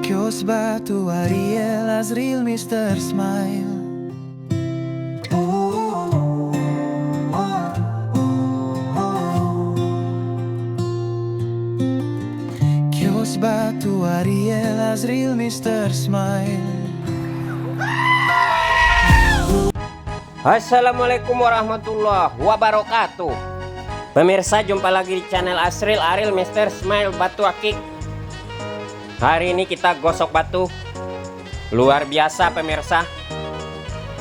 Kios batu Ariel Azril Mr. Smile. Kios batu Ariel Azril Mr. Smile. Assalamualaikum warahmatullahi wabarakatuh. Pemirsa, jumpa lagi di channel Azril Ariel Mr. Smile Batu Akik. Hari ini kita gosok batu. Luar biasa pemirsa.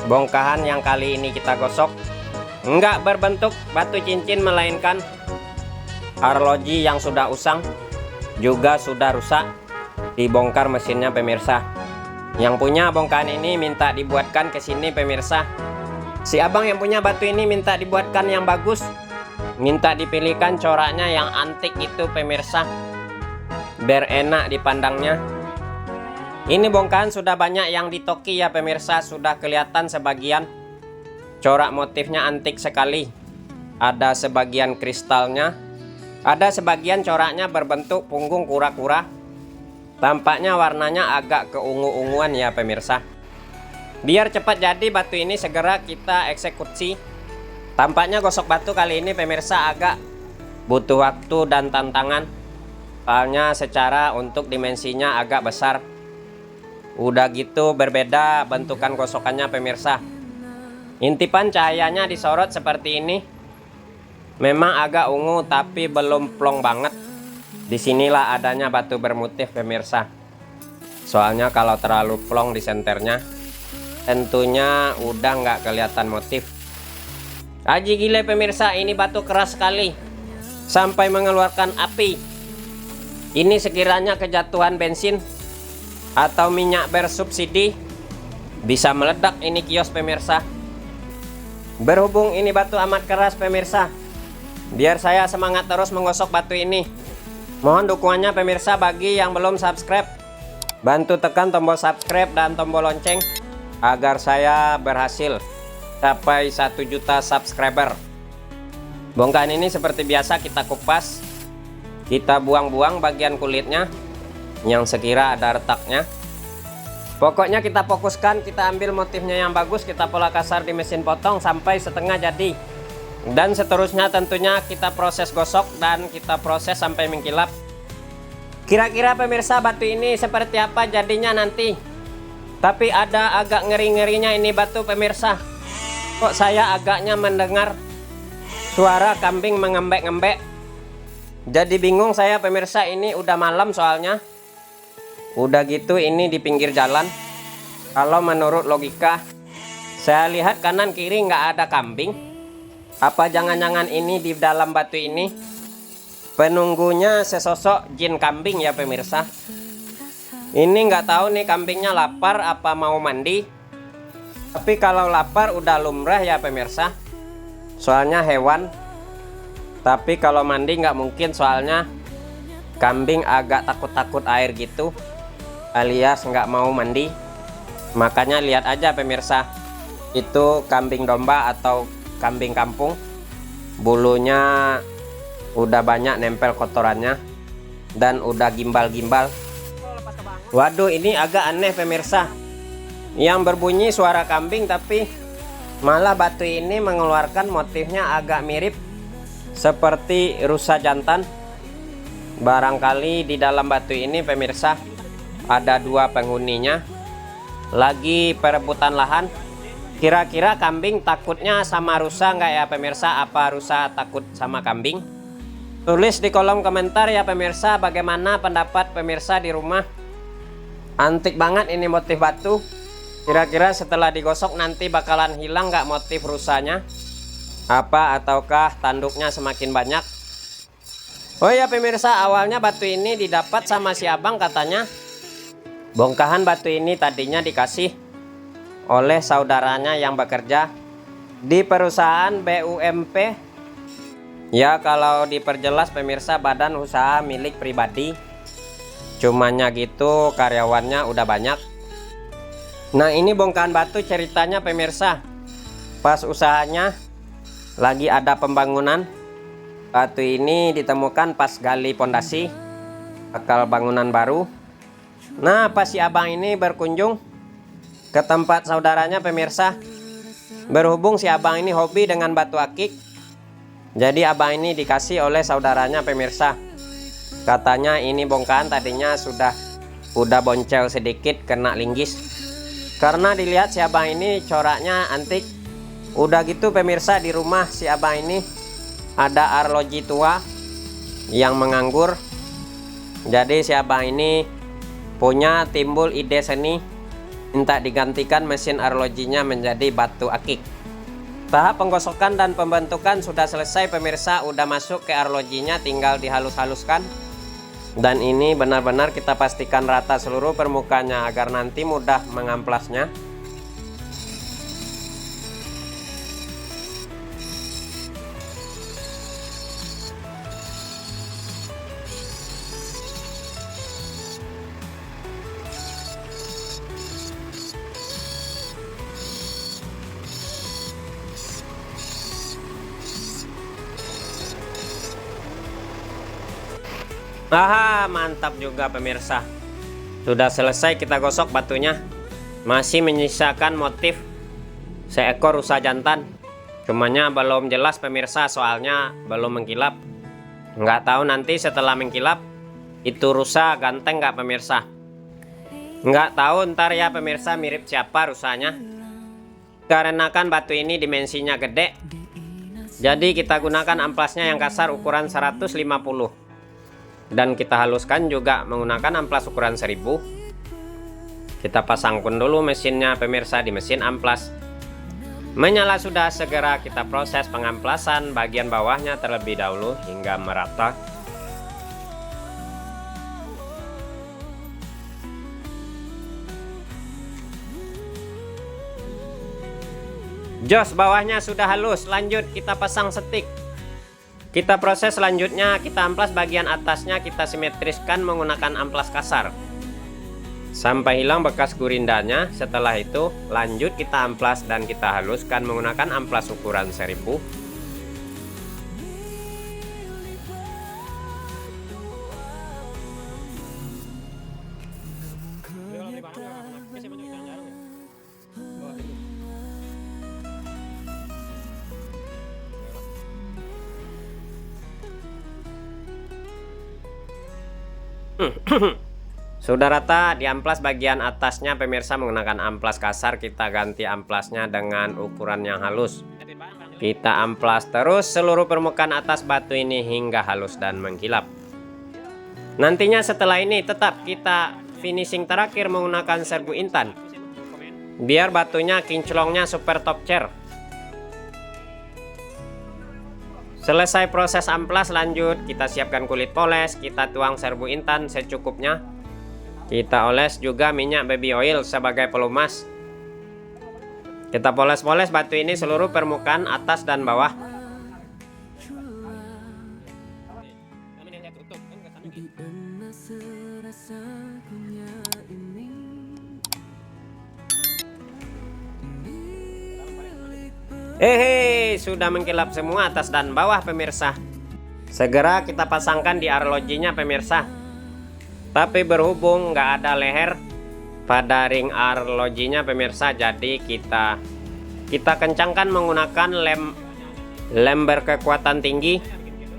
Bongkahan yang kali ini kita gosok enggak berbentuk batu cincin, melainkan arloji yang sudah usang, juga sudah rusak. Dibongkar mesinnya pemirsa. Yang punya bongkahan ini minta dibuatkan ke sini pemirsa. Si abang yang punya batu ini minta dibuatkan yang bagus, minta dipilihkan coraknya yang antik itu pemirsa, biar enak dipandangnya. Ini bongkahan sudah banyak yang ditoki ya pemirsa, sudah kelihatan sebagian corak motifnya antik sekali. Ada sebagian kristalnya, ada sebagian coraknya berbentuk punggung kura-kura. Tampaknya warnanya agak keungu-unguan ya pemirsa. Biar cepat jadi batu ini segera kita eksekusi. Tampaknya gosok batu kali ini pemirsa agak butuh waktu dan tantangan. Soalnya secara untuk dimensinya agak besar. Udah gitu berbeda bentukan gosokannya pemirsa. Intipan cahayanya disorot seperti ini. Memang agak ungu tapi belum plong banget. Disinilah adanya batu bermotif pemirsa. Soalnya kalau terlalu plong di senternya, tentunya udah nggak kelihatan motif. Aji gile pemirsa, ini batu keras sekali sampai mengeluarkan api. Ini sekiranya kejatuhan bensin atau minyak bersubsidi, bisa meledak ini kios pemirsa. Berhubung ini batu amat keras pemirsa, biar saya semangat terus menggosok batu ini. Mohon dukungannya pemirsa. Bagi yang belum subscribe, bantu tekan tombol subscribe dan tombol lonceng agar saya berhasil capai 1 juta subscriber. Bongkahan ini seperti biasa kita kupas, kita buang-buang bagian kulitnya yang sekira ada retaknya. Pokoknya kita fokuskan, kita ambil motifnya yang bagus, kita pola kasar di mesin potong sampai setengah jadi. Dan seterusnya tentunya kita proses gosok dan kita proses sampai mengkilap. Kira-kira pemirsa batu ini seperti apa jadinya nanti? Tapi ada agak ngeri-ngerinya ini batu pemirsa. Kok saya agaknya mendengar suara kambing mengembek-ngembek. Jadi bingung saya pemirsa, ini udah malam soalnya. Udah gitu ini di pinggir jalan. Kalau menurut logika, saya lihat kanan kiri nggak ada kambing. Apa jangan-jangan ini di dalam batu ini penunggunya sesosok jin kambing ya pemirsa. Ini nggak tahu nih kambingnya lapar apa mau mandi. Tapi kalau lapar udah lumrah ya pemirsa, soalnya hewan. Tapi kalau mandi nggak mungkin, soalnya kambing agak takut-takut air gitu, alias nggak mau mandi. Makanya lihat aja pemirsa, itu kambing domba atau kambing kampung. Bulunya udah banyak nempel kotorannya dan udah gimbal-gimbal. Waduh, ini agak aneh pemirsa. Yang berbunyi suara kambing tapi malah batu ini mengeluarkan motifnya agak mirip seperti rusa jantan. Barangkali di dalam batu ini pemirsa ada 2 penghuninya lagi perebutan lahan. Kira-kira kambing takutnya sama rusa nggak ya pemirsa? Apa rusa takut sama kambing? Tulis di kolom komentar ya pemirsa, bagaimana pendapat pemirsa di rumah. Antik banget ini motif batu. Kira-kira setelah digosok nanti bakalan hilang nggak motif rusanya? Apa ataukah tanduknya semakin banyak? Oh ya pemirsa, awalnya batu ini didapat sama si abang katanya. Bongkahan batu ini tadinya dikasih oleh saudaranya yang bekerja di perusahaan BUMP. Ya kalau diperjelas pemirsa, badan usaha milik pribadi. Cumanya gitu karyawannya udah banyak. Nah ini bongkahan batu ceritanya pemirsa. Pas usahanya lagi ada pembangunan, Batu ini ditemukan pas gali pondasi bakal bangunan baru. Nah, pas si abang ini berkunjung ke tempat saudaranya pemirsa, berhubung si abang ini hobi dengan batu akik, jadi abang ini dikasih oleh saudaranya pemirsa. Katanya ini bongkahan tadinya udah boncel sedikit kena linggis, karena dilihat si abang ini coraknya antik. Udah gitu pemirsa, di rumah si abang ini ada arloji tua yang menganggur. Jadi si abang ini punya timbul ide seni, minta digantikan mesin arlojinya menjadi batu akik. Tahap penggosokan dan pembentukan sudah selesai pemirsa, udah masuk ke arlojinya, tinggal dihalus-haluskan. Dan ini benar-benar kita pastikan rata seluruh permukaannya agar nanti mudah mengamplasnya. Aha, mantap juga pemirsa. Sudah selesai kita gosok batunya. Masih menyisakan motif seekor rusa jantan. Cumanya belum jelas pemirsa, soalnya belum mengkilap. Nggak tahu nanti setelah mengkilap itu rusa ganteng nggak pemirsa. Nggak tahu ntar ya pemirsa mirip siapa rusanya. Karena kan batu ini dimensinya gede, jadi kita gunakan amplasnya yang kasar ukuran 150. Dan kita haluskan juga menggunakan amplas ukuran 1000. Kita pasangkan dulu mesinnya pemirsa di mesin amplas. Menyala sudah, segera kita proses pengamplasan bagian bawahnya terlebih dahulu hingga merata. Jos bawahnya sudah halus, lanjut kita pasang setik. Kita proses selanjutnya, kita amplas bagian atasnya, kita simetriskan menggunakan amplas kasar sampai hilang bekas gurindanya. Setelah itu lanjut kita amplas dan kita haluskan menggunakan amplas ukuran 1000. Sudah rata di amplas bagian atasnya pemirsa, menggunakan amplas kasar kita ganti amplasnya dengan ukuran yang halus. Kita amplas terus seluruh permukaan atas batu ini hingga halus dan mengkilap. Nantinya setelah ini tetap kita finishing terakhir menggunakan serbu intan, biar batunya kinclongnya super top chair. Selesai proses amplas, lanjut kita siapkan kulit poles, kita tuang serbu intan secukupnya. Kita oles juga minyak baby oil sebagai pelumas. Kita poles-poles batu ini seluruh permukaan atas dan bawah. Sudah mengkilap semua atas dan bawah pemirsa. Segera kita pasangkan di arlojinya pemirsa. Tapi berhubung nggak ada leher pada ring arlojinya pemirsa, jadi kita kencangkan menggunakan lem berkekuatan tinggi,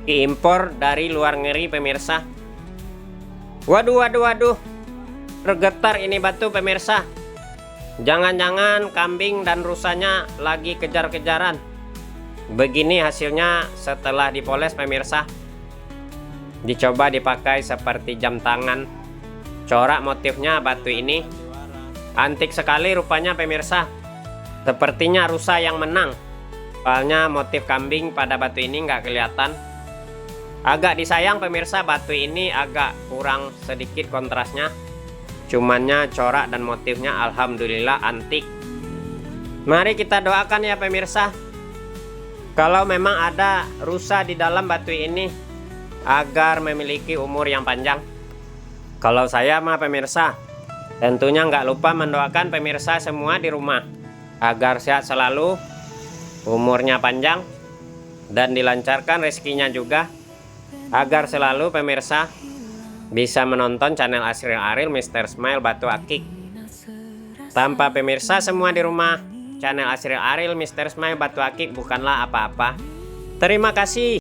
diimpor dari luar negeri pemirsa. Waduh, bergetar ini batu pemirsa. Jangan-jangan kambing dan rusanya lagi kejar-kejaran. Begini hasilnya setelah dipoles pemirsa. Dicoba dipakai seperti jam tangan. Corak motifnya batu ini antik sekali rupanya pemirsa. Sepertinya rusa yang menang. Soalnya motif kambing pada batu ini nggak kelihatan. Agak disayang pemirsa, batu ini agak kurang sedikit kontrasnya. Cumannya corak dan motifnya alhamdulillah antik. Mari kita doakan ya pemirsa, kalau memang ada rusa di dalam batu ini, agar memiliki umur yang panjang. Kalau saya mah pemirsa, tentunya nggak lupa mendoakan pemirsa semua di rumah agar sehat selalu, umurnya panjang, dan dilancarkan rezekinya juga, agar selalu pemirsa bisa menonton channel Asril Aril Mr. Smile Batu Akik. Tanpa pemirsa semua di rumah, channel Asril Aril Mr. Smile Batu Akik bukanlah apa-apa. Terima kasih.